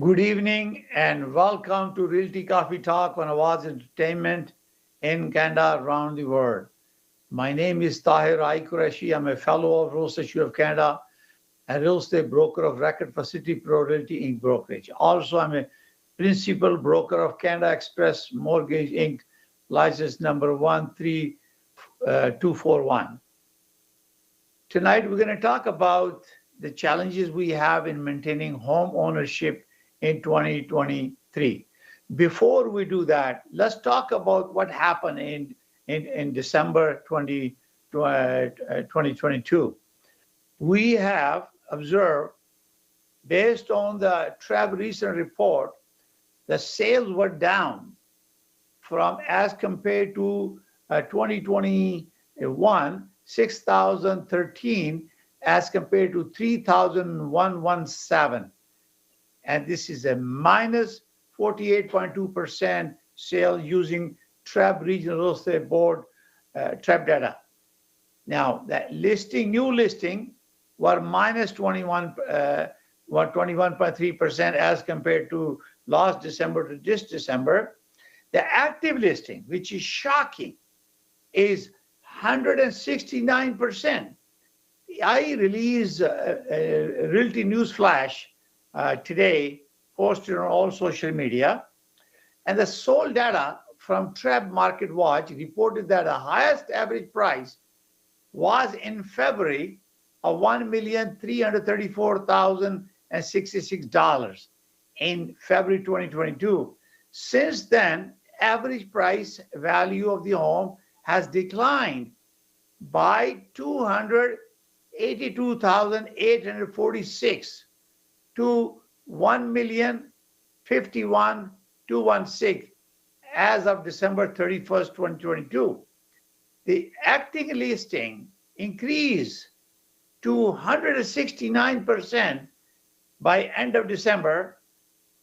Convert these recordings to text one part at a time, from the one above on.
Good evening and welcome to Realty Coffee Talk on Awaz Entertainment in Canada around the world. My name is Tahir Qureshi. I'm a fellow of Real Estate of Canada, a real estate broker of record for City Pro Realty Inc. brokerage. Also, I'm a principal broker of Canada Express Mortgage Inc. license number 13241. Tonight, we're going to talk about the challenges we have in maintaining home ownership in 2023. Before we do that, let's talk about what happened in December 2022. We have observed, based on the TREB recent report, the sales were down from, as compared to 2021, 6,013 as compared to 3,117. And this is a minus 48.2% sale using TREB Regional Real Estate Board TREB data. Now, that new listing were minus 21.3% as compared to last December to this December. The active listing, which is shocking, is 169%. I released a Realty News Flash today, posted on all social media, and the sold data from TREB Market Watch reported that the highest average price was in February of $1,334,066 in February 2022. Since then, average price value of the home has declined by $282,846 to $1,051,216 as of December 31st, 2022. The active listing increased to 169% by end of December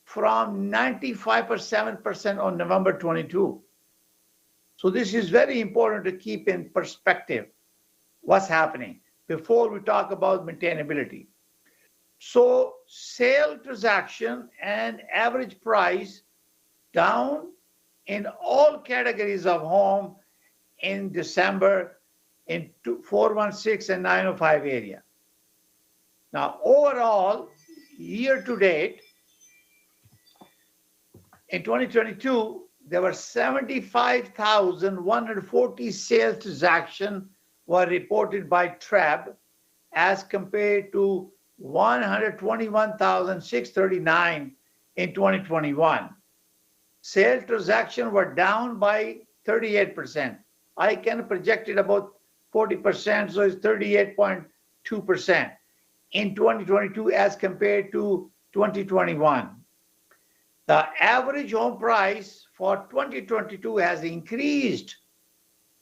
from 95.7% on November 22. So this is very important to keep in perspective what's happening before we talk about maintainability. So sale transaction and average price down in all categories of home in December in 416 and 905 area. Now, overall, year to date, in 2022, there were 75,140 sales transactions were reported by TREB as compared to 121,639 in 2021. Sales transactions were down by 38%. I can project it about 40%, so it's 38.2% in 2022 as compared to 2021. The average home price for 2022 has increased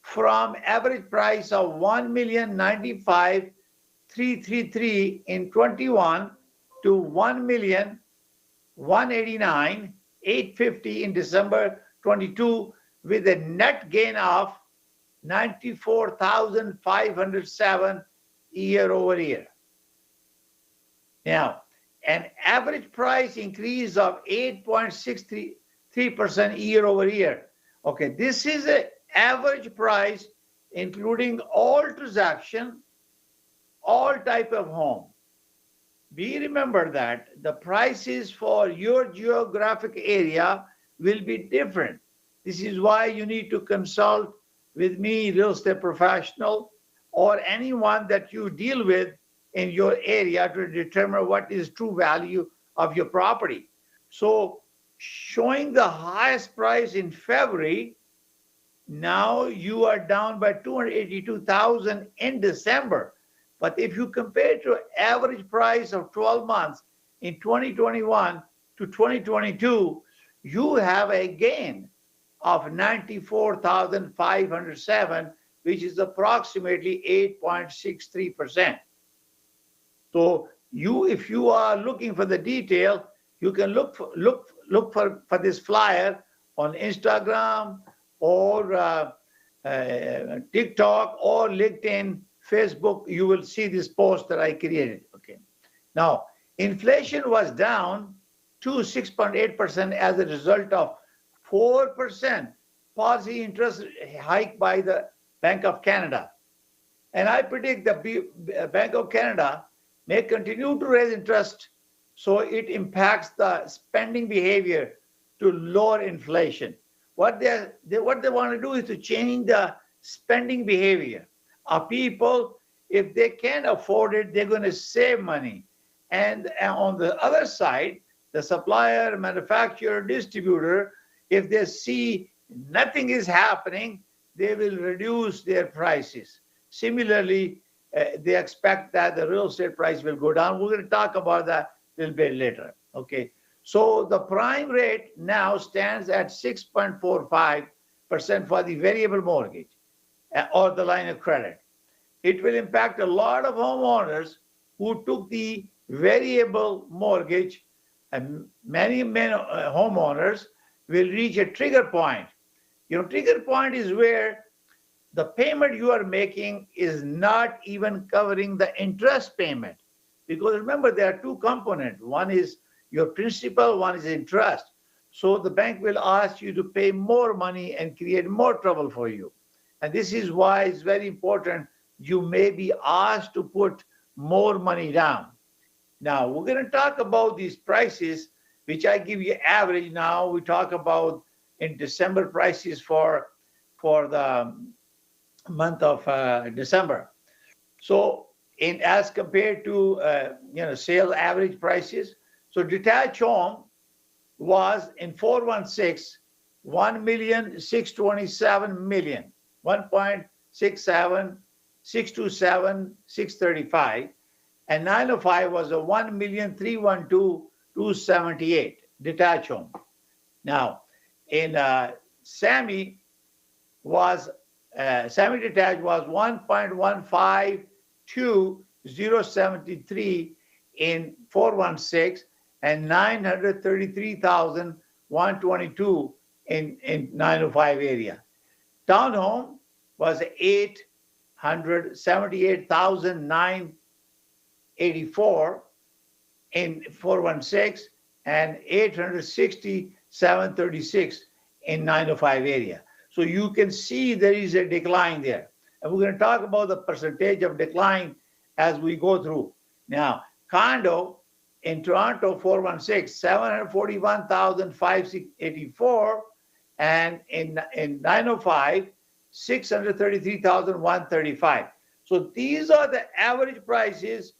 from average price of $1,095,333 in 21 to $1,189,850 in December 22, with a net gain of 94,507 year over year. Now, an average price increase of 8.63% year over year. Okay, this is an average price including all transaction, all type of home. We remember that the prices for your geographic area will be different. This is why you need to consult with me, real estate professional, or anyone that you deal with in your area to determine what is true value of your property. So showing the highest price in February, now you are down by 282,000 in December. But if you compare to average price of 12 months in 2021 to 2022, you have a gain of 94,507, which is approximately 8.63%. So if you are looking for the detail, you can look for this flyer on Instagram or TikTok or LinkedIn, Facebook. You will see this post that I created. Okay. Now, inflation was down to 6.8% as a result of 4% policy interest hike by the Bank of Canada. And I predict the Bank of Canada may continue to raise interest, so it impacts the spending behavior to lower inflation. What they want to do is to change the spending behavior of people. If they can't afford it, they're going to save money. And on the other side, the supplier, manufacturer, distributor, if they see nothing is happening, they will reduce their prices. Similarly, they expect that the real estate price will go down. We're going to talk about that a little bit later. Okay. So the prime rate now stands at 6.45% for the variable mortgage or the line of credit. It will impact a lot of homeowners who took the variable mortgage, and many homeowners will reach a trigger point. Trigger point is where the payment you are making is not even covering the interest payment. Because remember, there are two components. One is your principal, one is interest. So the bank will ask you to pay more money and create more trouble for you. And this is why it's very important. You may be asked to put more money down. Now, we're going to talk about these prices, which I give you average now. We talk about in December prices for the month of December. So as compared to sale average prices, so detached home was in 416 1,627,000, 1.67, 627, 635, and 905 was a 1,312,278 detached home. Now, in semi-detached was 1.152,073 in 416 and 933,122 in 905 area. Townhome was 878,984 in 416 and 867,36 in 905 area. So you can see there is a decline there. And we're going to talk about the percentage of decline as we go through. Now, condo in Toronto 416, 741,584, and in 905, 633,135. So these are the average prices,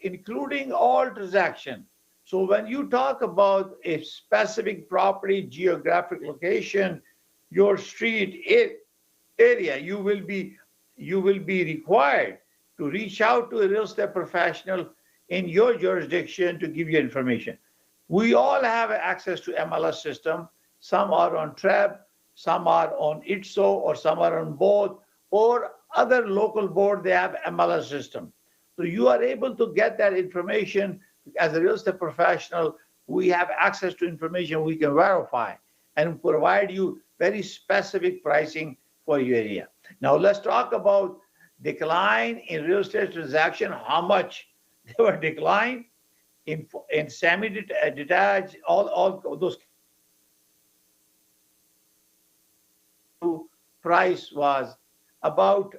including all transactions. So when you talk about a specific property, geographic location, your street area, you will be required to reach out to a real estate professional in your jurisdiction to give you information. We all have access to MLS system. Some are on TREB, some are on ITSO, or some are on both, or other local board, they have MLS system. So you are able to get that information. As a real estate professional, we have access to information we can verify and provide you very specific pricing for your area. Now let's talk about decline in real estate transaction, how much they were declined in semi-detached, all those price was about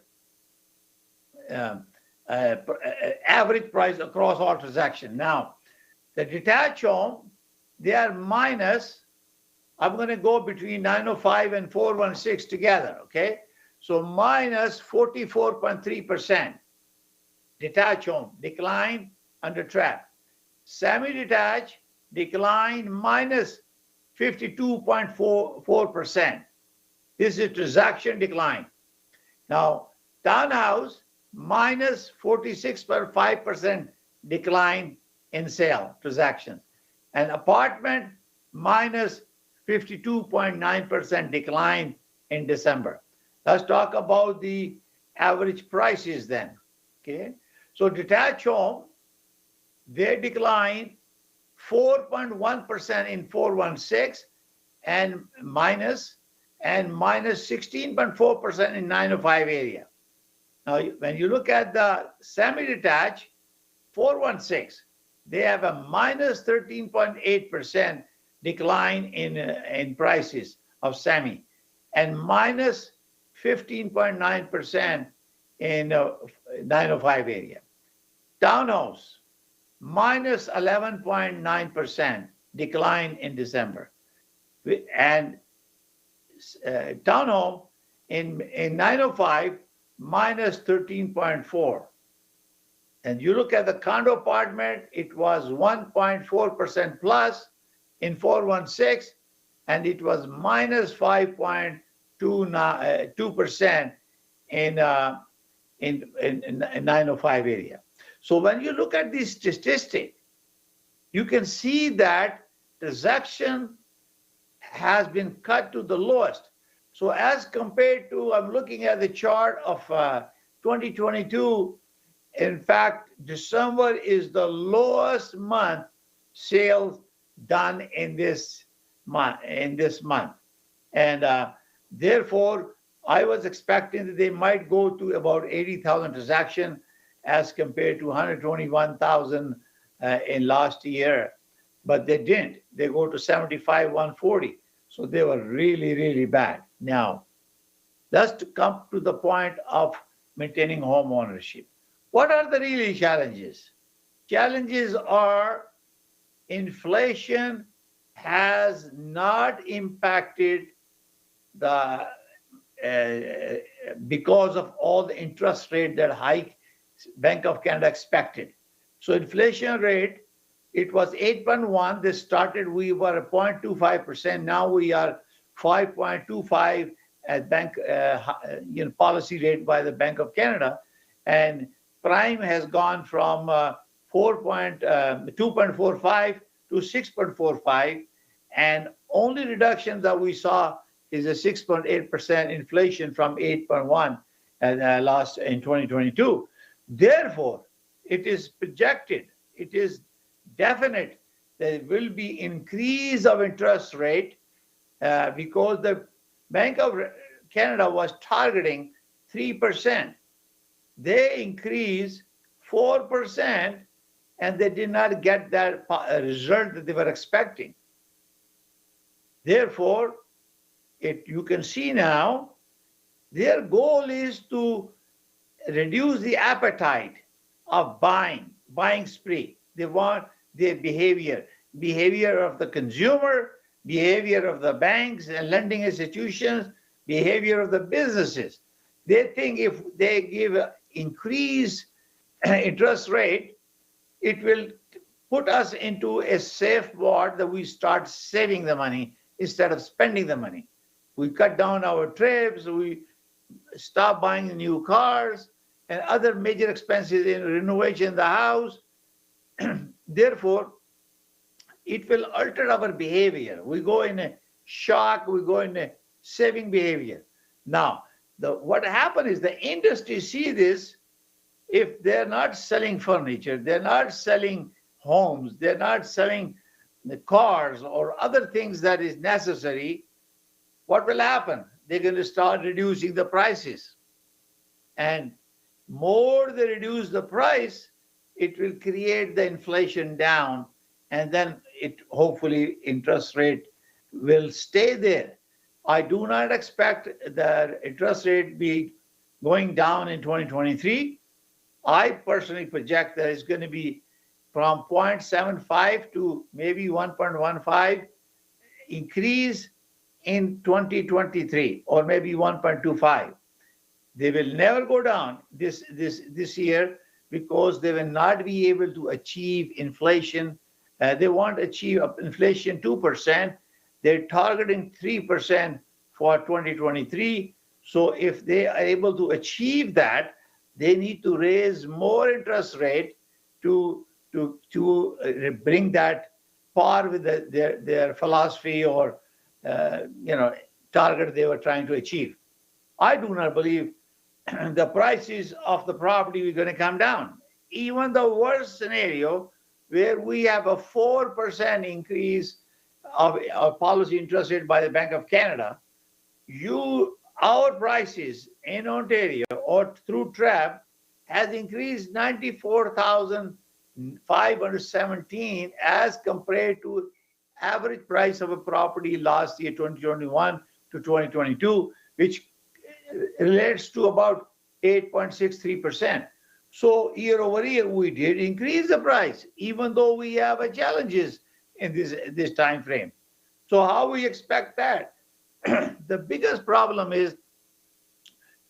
average price across all transactions. Now, the detached home, they are minus, I'm going to go between 905 and 416 together, okay? So minus 44.3%. Detached home decline under trap. Semi-detached decline minus 52.4%. This is transaction decline. Now, townhouse minus 46.5% decline in sale transactions. And apartment minus 52.9% decline in December. Let's talk about the average prices then, okay? So detached home, they declined 4.1% in 416 and minus 16.4% in 905 area. Now, when you look at the semi-detached, 416, they have a minus 13.8% decline in prices of semi and minus 15.9% in 905 area. Townhouse, minus 11.9% decline in December. And townhome in 905, minus 13.4. And you look at the condo apartment, it was 1.4% plus in 416, and it was minus 5.2% in 905 area. So when you look at this statistic, you can see that transaction has been cut to the lowest. So as compared to, I'm looking at the chart of 2022, in fact, December is the lowest month sales done in this month. And therefore, I was expecting that they might go to about 80,000 transactions as compared to 121,000 in last year. But they didn't. They go to 75, 140. So they were really, really bad. Now, let's come to the point of maintaining home ownership. What are the really challenges? Challenges are inflation has not impacted the because of all the interest rate that hike Bank of Canada expected. So inflation rate, it was 8.1. This started, we were at 0.25%. Now we are 5.25 at bank policy rate by the Bank of Canada, and prime has gone from 2.45 to 6.45, and only reduction that we saw is a 6.8% inflation from 8.1 last in 2022. Therefore, it is projected, it is definite there will be increase of interest rate because the Bank of Canada was targeting 3%. They increased 4%, and they did not get that result that they were expecting. Therefore, you can see now, their goal is to reduce the appetite of buying spree. They want their behavior of the consumer, behavior of the banks and lending institutions, behavior of the businesses. They think if they give increased interest rate, it will put us into a safe ward that we start saving the money instead of spending the money. We cut down our trips, we stop buying new cars and other major expenses in renovation of the house. Therefore, it will alter our behavior. We go in a shock, we go in a saving behavior. Now, what happened is the industry see this. If they're not selling furniture, they're not selling homes, they're not selling the cars or other things that is necessary, what will happen? They're going to start reducing the prices. And more they reduce the price, it will create the inflation down, and then it hopefully interest rate will stay there. I do not expect the interest rate be going down in 2023. I personally project that it's going to be from 0.75 to maybe 1.15 increase in 2023, or maybe 1.25. They will never go down this year because they will not be able to achieve inflation. They want to achieve inflation 2%. They're targeting 3% for 2023. So if they are able to achieve that, they need to raise more interest rate to bring that par with their philosophy or target they were trying to achieve. I do not believe the prices of the property are going to come down. Even the worst scenario, where we have a 4% increase of policy interest rate by the Bank of Canada, our prices in Ontario or through TRAP has increased 94,000 517 as compared to average price of a property last year 2021 to 2022, which relates to about 8.63%. So year over year we did increase the price even though we have challenges in this time frame. So how we expect that? The biggest problem is,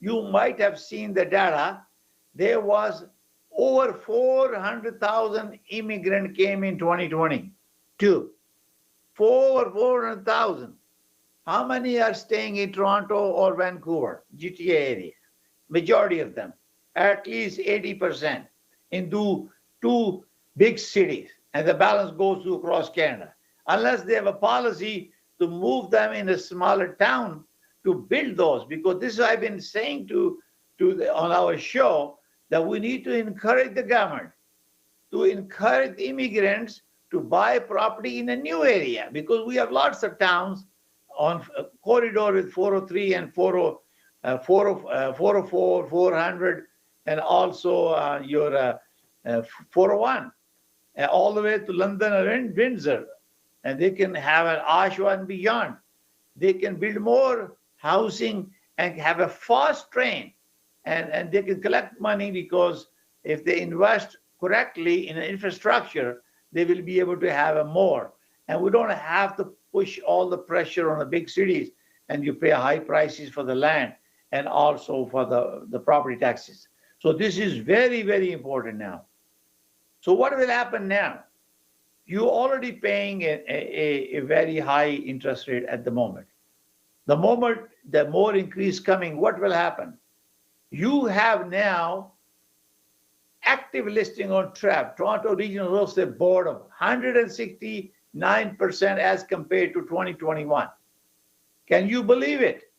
you might have seen the data, there was over 400,000 immigrants came in 2022. Over 400,000. How many are staying in Toronto or Vancouver, GTA area? Majority of them, at least 80%, in two big cities, and the balance goes to across Canada. Unless they have a policy to move them in a smaller town to build those, because this I've been saying on our show, that we need to encourage the government to encourage immigrants to buy property in a new area, because we have lots of towns on a corridor with 403 and 404, 400, and also your 401, all the way to London or Windsor. And they can have an Oshawa and beyond. They can build more housing and have a fast train. And they can collect money, because if they invest correctly in infrastructure, they will be able to have a more. And we don't have to push all the pressure on the big cities, and you pay high prices for the land and also for the property taxes. So this is very, very important now. So what will happen now? You're already paying a very high interest rate at the moment. The moment the more increase coming, what will happen? You have now active listing on TREB, Toronto Regional Real Estate Board, of 169% as compared to 2021. Can you believe it?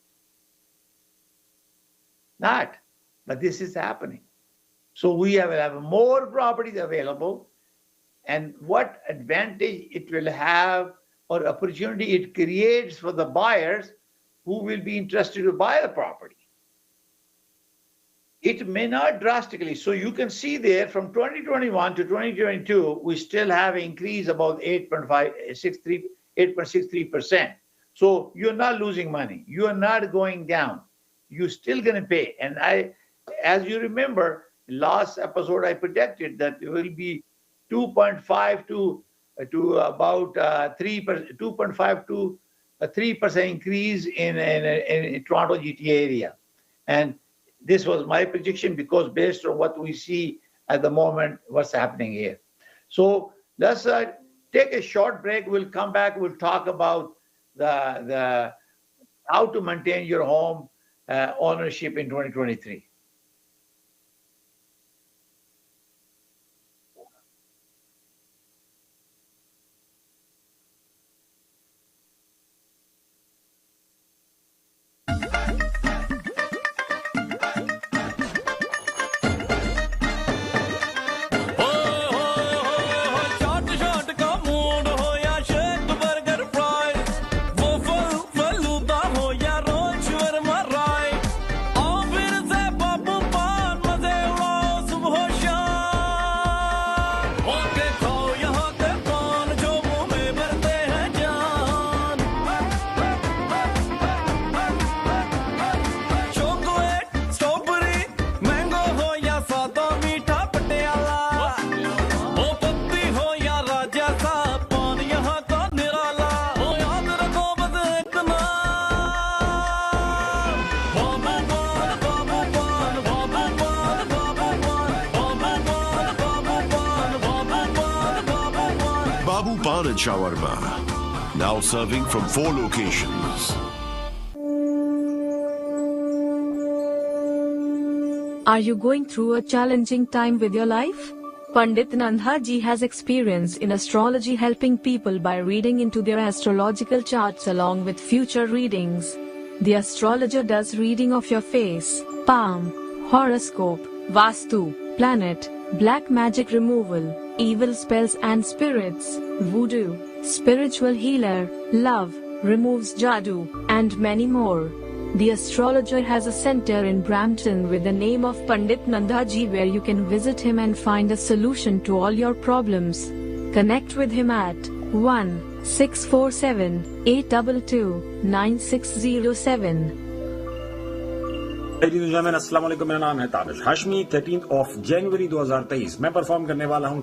Not, but this is happening. So we have more properties available, and what advantage it will have or opportunity it creates for the buyers who will be interested to buy the property. It may not drastically. So you can see there from 2021 to 2022, we still have an increase about 8.63%. So you're not losing money. You are not going down. You're still going to pay. And as you remember, last episode, I predicted that it will be 2.5 to about 2.5 to a 3% increase in Toronto GTA area. And this was my prediction, because based on what we see at the moment, what's happening here. So let's take a short break. We'll come back. We'll talk about the how to maintain your home ownership in 2023. Pan and Shawarma, now serving from 4 locations. Are you going through a challenging time with your life? Pandit Nandha ji has experience in astrology, helping people by reading into their astrological charts along with future readings. The astrologer does reading of your face, palm, horoscope, vastu, planet, black magic removal, evil spells and spirits, voodoo, spiritual healer, love, removes jadoo, and many more. The astrologer has a center in Brampton with the name of Pandit Nanda Ji, where you can visit him and find a solution to all your problems. Connect with him at 1-647-822-9607. Ladies and gentlemen, अस्सलाम वालेकुम। मेरा नाम है ताबिश हाशमी। 13 जनवरी 2023 मैं perform करने वाला हूं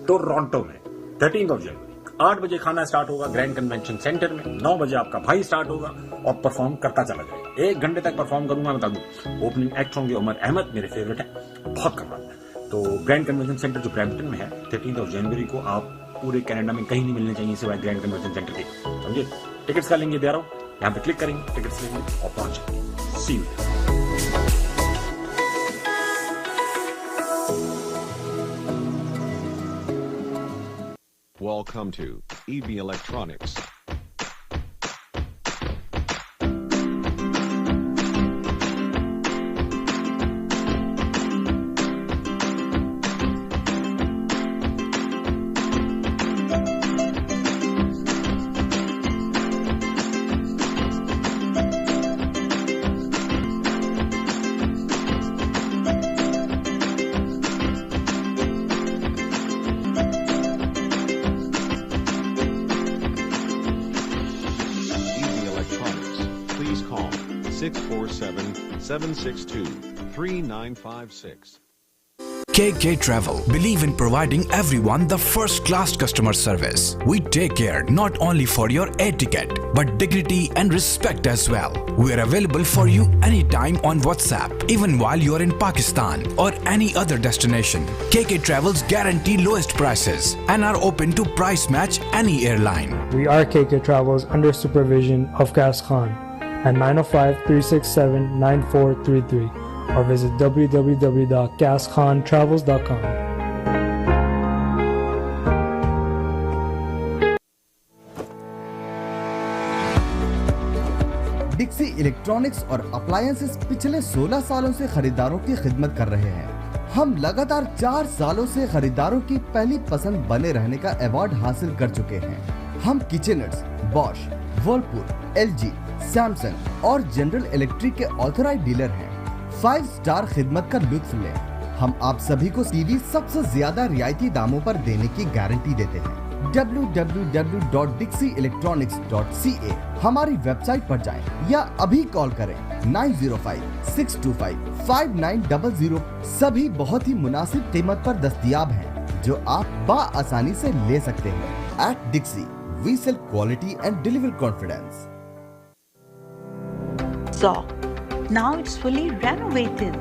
Toronto में 13 जनवरी 8 बजे खाना स्टार्ट होगा ग्रैंड कन्वेंशन सेंटर में। 9 बजे आपका भाई स्टार्ट होगा और परफॉर्म करता चला जाएगा। 1 घंटे तक परफॉर्म करूंगा। मैं बता दूं, ओपनिंग एक्ट होंगे उमर अहमद, मेरे फेवरेट है, बहुत कमाल है। तो ग्रैंड कन्वेंशन सेंटर जो ब्रैम्पटन में है 13 जनवरी को, आप पूरे कनाडा में कहीं नहीं मिलने चाहिए सिवाय ग्रैंड कन्वेंशन सेंटर के। समझे? टिकट्स का लिंक दे रहा हूँ, यहाँ पे क्लिक करेंगे, टिकट्स लेंगे और पहुंच जाएंगे। सी you. Welcome to EB Electronics. Please call 647-762-3956. KK Travel believe in providing everyone the first-class customer service. We take care not only for your air ticket, but dignity and respect as well. We are available for you anytime on WhatsApp, even while you are in Pakistan or any other destination. KK Travels guarantee lowest prices and are open to price match any airline. We are KK Travels under supervision of Gas Khan at 905-367-9433 or visit www.gaskhontravels.com. डिक्सी electronics और appliances पिछले 16 सालों से खरीदारों की खिदमत कर रहे हैं। हम लगातार 4 सालों से खरीदारों की पहली पसंद बने रहने का अवार्ड हासिल कर चुके हैं। हम किचनर्स, बॉश, वर्लपूल, एलजी, सैमसंग और जनरल इलेक्ट्रिक के ऑथराइज्ड डीलर हैं। 5 स्टार खिदमत का लुत्फ लें। हम आप सभी को टीवी सबसे ज्यादा रियायती दामों पर देने की गारंटी देते हैं। www.dixieelectronics.ca हमारी वेबसाइट पर जाएं या अभी कॉल करें 905-625-5900। सभी बहुत ही मुनासिब कीमत पर दस्तयाब हैं जो आप बाआसानी से ले सकते हैं। At Dixie, we sell quality and deliver confidence. Now it's fully renovated.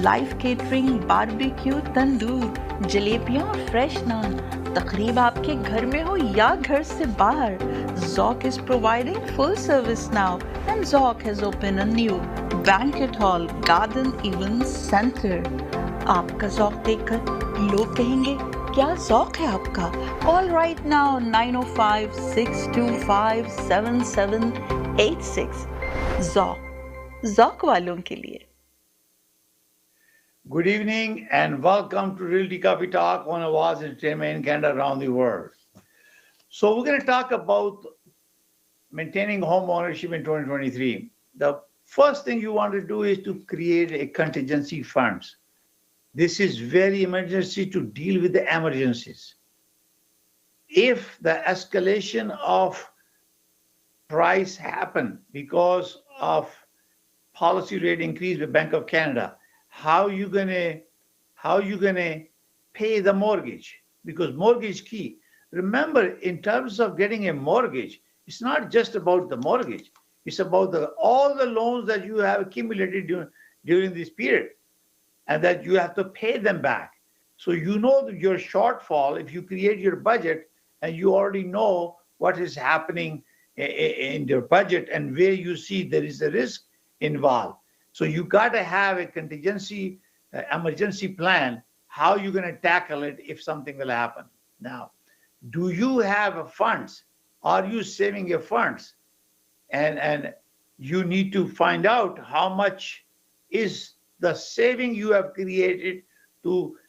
Live catering, barbecue, tandoor, जलेबियाँ और fresh naan. तकरीब आपके घर में हो या घर से बाहर, Zoc is providing full service now, and Zoc has opened a new banquet hall, garden event center. आपका Zoc देखकर लोग कहेंगे क्या Zoc है आपका? Call right now 905-625-7786. Zoc वालों के लिए। Good evening and welcome to Realty Coffee Talk on Awaz Ent in Canada around the world. So we're going to talk about maintaining home ownership in 2023. The first thing you want to do is to create a contingency funds. This is very emergency to deal with the emergencies. If the escalation of price happen because of policy rate increase with Bank of Canada, how you gonna pay the mortgage? Because mortgage key. Remember, in terms of getting a mortgage, it's not just about the mortgage. It's about all the loans that you have accumulated during this period, and that you have to pay them back. So you know that your shortfall, if you create your budget and you already know what is happening in your budget and where you see there is a risk involved. So you got to have a contingency, emergency plan, how you're going to tackle it if something will happen. Now, do you have funds? Are you saving your funds? And you need to find out how much is the saving you have created to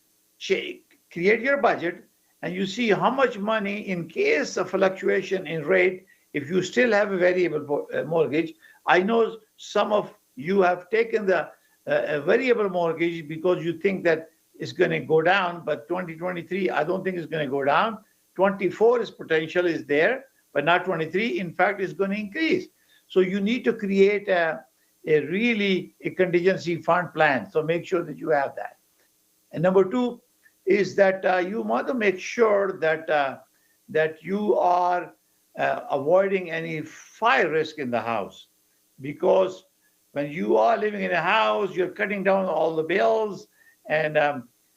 create your budget, and you see how much money in case of fluctuation in rate, if you still have a variable mortgage, I know some of you have taken the variable mortgage because you think that it's going to go down, but 2023, I don't think it's going to go down. 24 is potential is there, but not 23. In fact, it's going to increase. So you need to create a really a contingency fund plan. So make sure that you have that. And number two is that you want to make sure that you are avoiding any fire risk in the house, because when you are living in a house, you're cutting down all the bills, and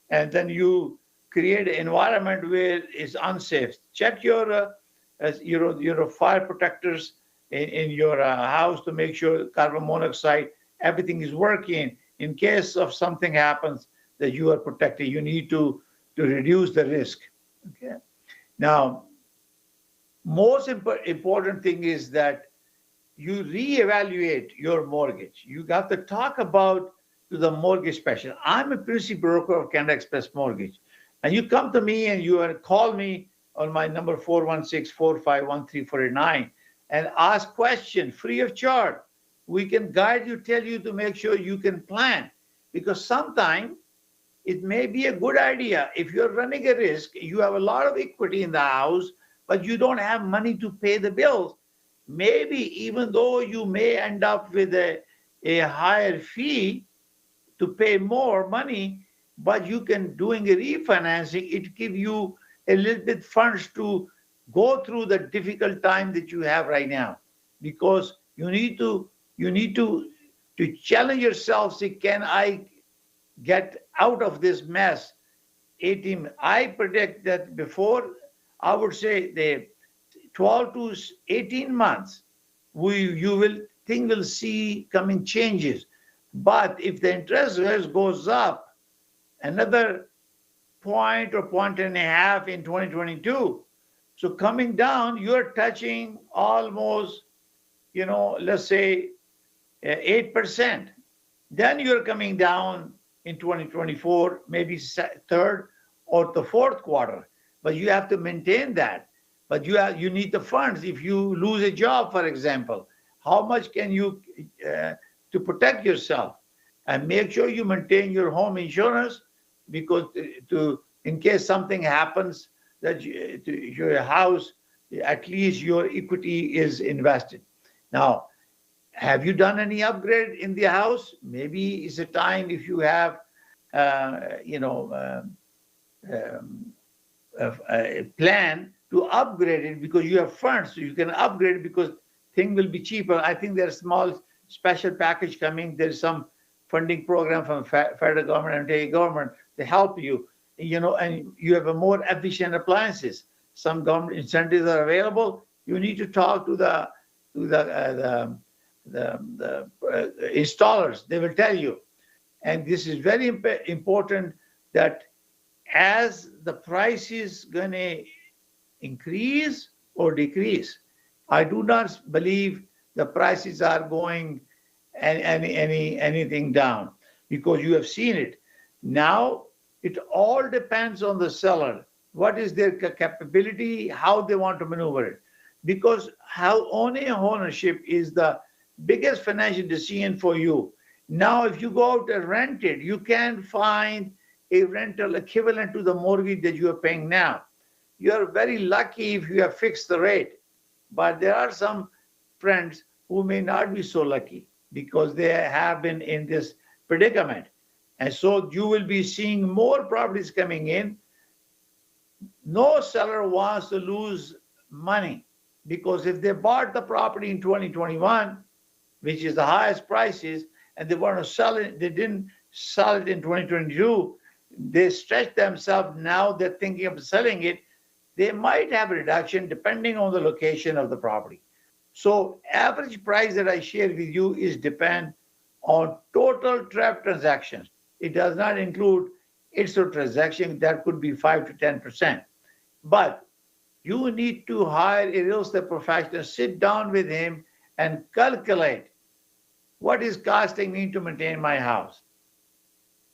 then you create an environment where it's unsafe. Check your fire protectors in your house to make sure carbon monoxide, everything is working. In case of something happens, that you are protected. You need to reduce the risk. Okay. Now, most important thing is that you reevaluate your mortgage. You have to talk about to the mortgage specialist. I'm a principal broker of Canada Express Mortgage. And you come to me and you call me on my number 416-451-3489 and ask questions free of charge. We can guide you, tell you to make sure you can plan. Because sometimes it may be a good idea. If you're running a risk, you have a lot of equity in the house, but you don't have money to pay the bills. Maybe even though you may end up with a higher fee to pay more money, but you can doing a refinancing, it give you a little bit funds to go through the difficult time that you have right now, because you need to challenge yourself. Say, can I get out of this mess? 18. I predict that before, I would say the 12 to 18 months, thing will see coming changes. But if the interest rate goes up another point or point and a half in 2022, so coming down, you're touching almost, let's say 8%. Then you're coming down in 2024, maybe third or the fourth quarter. But you have to maintain that. But you need the funds. If you lose a job, for example, how much can you to protect yourself? And make sure you maintain your home insurance, because in case something happens, that to your house, at least your equity is invested. Now, have you done any upgrade in the house? Maybe it's a time if you have, a plan to upgrade it, because you have funds, so you can upgrade it because things will be cheaper. I think there's small special package coming. There's some funding program from federal government and state government to help you, and you have a more efficient appliances. Some government incentives are available. You need to talk to the installers. They will tell you. And this is very important, that as the price is going to increase or decrease, I do not believe the prices are going anything down, because you have seen it. Now, it all depends on the seller. What is their capability, how they want to maneuver it. Because owning ownership is the biggest financial decision for you. Now, if you go out and rent it, you can find a rental equivalent to the mortgage that you are paying now. You are very lucky if you have fixed the rate. But there are some friends who may not be so lucky, because they have been in this predicament. And so you will be seeing more properties coming in. No seller wants to lose money, because if they bought the property in 2021, which is the highest prices, and they want to sell it, they didn't sell it in 2022, they stretch themselves. Now they're thinking of selling it. They might have a reduction depending on the location of the property. So average price that I share with you is depend on total transactions. It does not include its transaction. That could be 5 to 10%. But you need to hire a real estate professional, sit down with him and calculate what is costing me to maintain my house.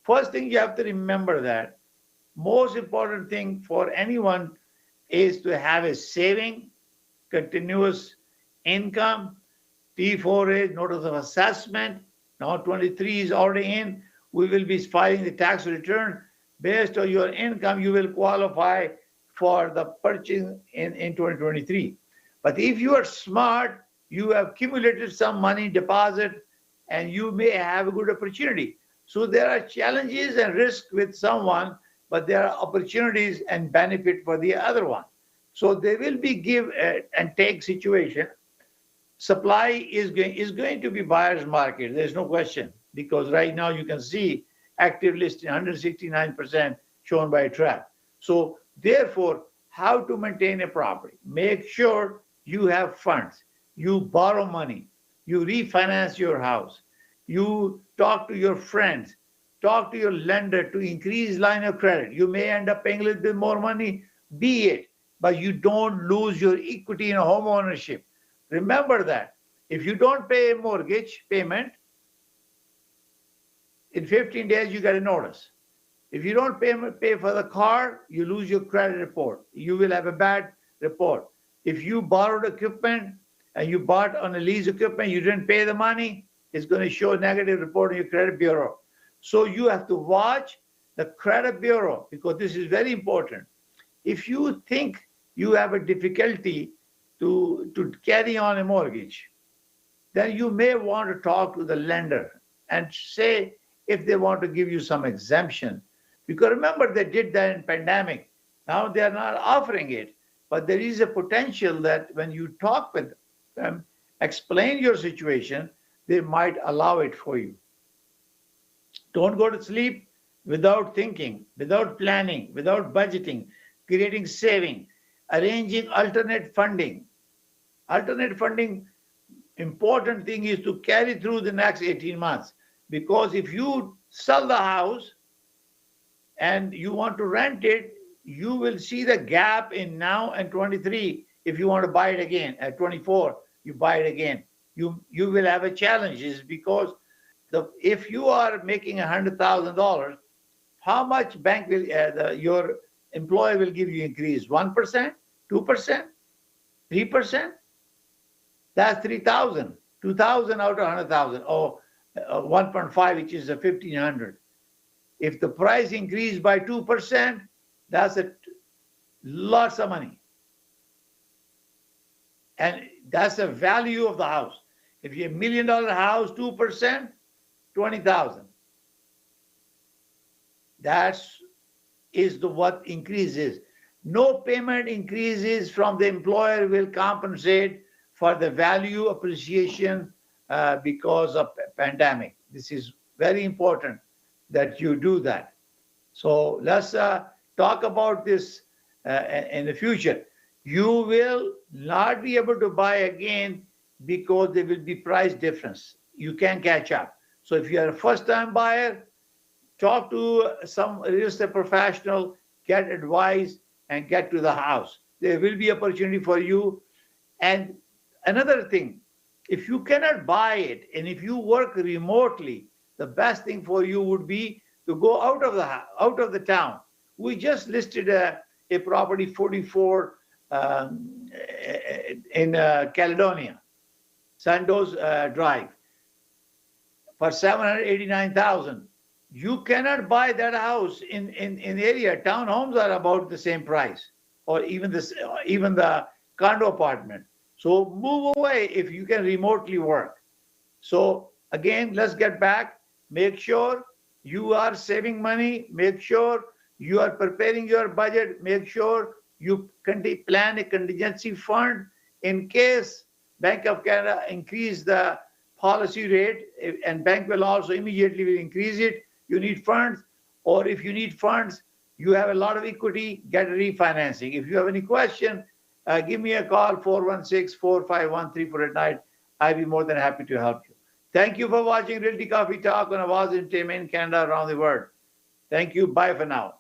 First thing you have to remember, that most important thing for anyone is to have a saving, continuous income, T4 is notice of assessment. Now 23 is already in. We will be filing the tax return. Based on your income, you will qualify for the purchase in 2023. But if you are smart, you have accumulated some money deposit, and you may have a good opportunity. So there are challenges and risks with someone, but there are opportunities and benefit for the other one. So there will be give and take situation. Supply is going to be buyer's market. There's no question, because right now you can see active listing 169% shown by a trap. So therefore, how to maintain a property? Make sure you have funds. You borrow money. You refinance your house. You talk to your friends. Talk to your lender to increase line of credit. You may end up paying a little bit more money, be it, but you don't lose your equity in home ownership. Remember that. If you don't pay a mortgage payment, in 15 days you get a notice. If you don't pay for the car, you lose your credit report. You will have a bad report. If you borrowed equipment and you bought on a lease equipment, you didn't pay the money, it's going to show a negative report on your credit bureau. So you have to watch the credit bureau, because this is very important. If you think you have a difficulty to carry on a mortgage, then you may want to talk to the lender and say if they want to give you some exemption. Because remember, they did that in pandemic. Now they are not offering it, but there is a potential that when you talk with them, explain your situation, they might allow it for you. Don't go to sleep without thinking, without planning, without budgeting, creating saving, arranging alternate funding. Alternate funding, important thing is to carry through the next 18 months. Because if you sell the house and you want to rent it, you will see the gap in now and 23. If you want to buy it again at 24, you buy it again. You will have a challenge, because if you are making $100,000, how much bank will your employer will give you increase? 1%, 2%, 3%? That's 3,000. 2,000 out of 100,000, or 1.5, which is a 1,500. If the price increased by 2%, that's lots of money. And that's the value of the house. If you have $1 million house, 2%, 20,000. That is what increases. No payment increases from the employer will compensate for the value appreciation because of pandemic. This is very important that you do that. So let's talk about this in the future. You will not be able to buy again because there will be price difference. You can't catch up. So if you are a first-time buyer, talk to some real estate professional, get advice, and get to the house. There will be opportunity for you. And another thing, if you cannot buy it, and if you work remotely, the best thing for you would be to go out of the town. We just listed a property 44 in Caledonia, Sandoz Drive, for $789,000. You cannot buy that house in area. Townhomes are about the same price, or even the condo apartment. So move away if you can remotely work. So again, let's get back. Make sure you are saving money. Make sure you are preparing your budget. Make sure you plan a contingency fund in case Bank of Canada increase the policy rate, and bank will also immediately will increase it. You need funds, or if you need funds, you have a lot of equity, get refinancing. If you have any question, give me a call, 416-451-3489. I'll be more than happy to help you. Thank you for watching Realty Coffee Talk on Awaz Ent in Canada, around the world. Thank you. Bye for now.